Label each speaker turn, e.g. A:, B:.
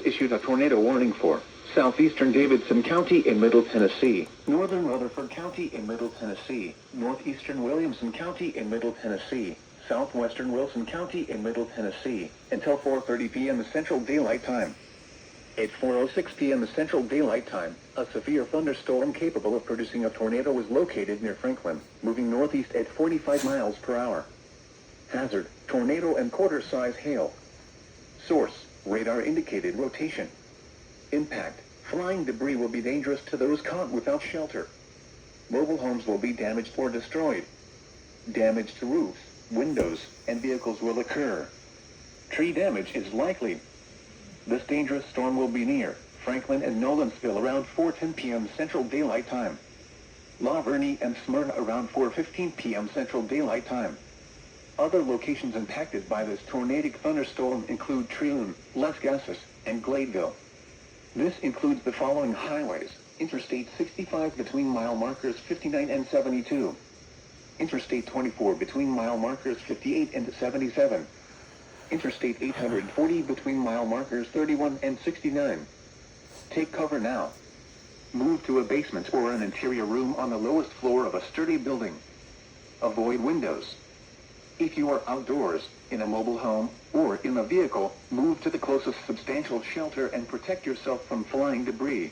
A: issued a tornado warning for southeastern Davidson County in Middle Tennessee, northern Rutherford County in Middle Tennessee, northeastern Williamson County in Middle Tennessee, southwestern Wilson County in Middle Tennessee, until 4:30 p.m. Central Daylight Time. At 4:06 p.m. Central Daylight Time, a severe thunderstorm capable of producing a tornado was located near Franklin, moving northeast at 45 miles per hour. Hazard, tornado and quarter-size hail. Source, radar indicated rotation. Impact, flying debris will be dangerous to those caught without shelter. Mobile homes will be damaged or destroyed. Damage to roofs, windows, and vehicles will occur. Tree damage is likely. This dangerous storm will be near Franklin and Nolensville around 4:10 p.m. Central Daylight Time. La Vernie and Smyrna around 4:15 p.m. Central Daylight Time. Other locations impacted by this tornadic thunderstorm include Trelune, Las Casas, and Gladeville. This includes the following highways: Interstate 65 between mile markers 59 and 72. Interstate 24 between mile markers 58 and 77. Interstate 840 between mile markers 31 and 69. Take cover now. Move to a basement or an interior room on the lowest floor of a sturdy building. Avoid windows. If you are outdoors, in a mobile home, or in a vehicle, move to the closest substantial shelter and protect yourself from flying debris.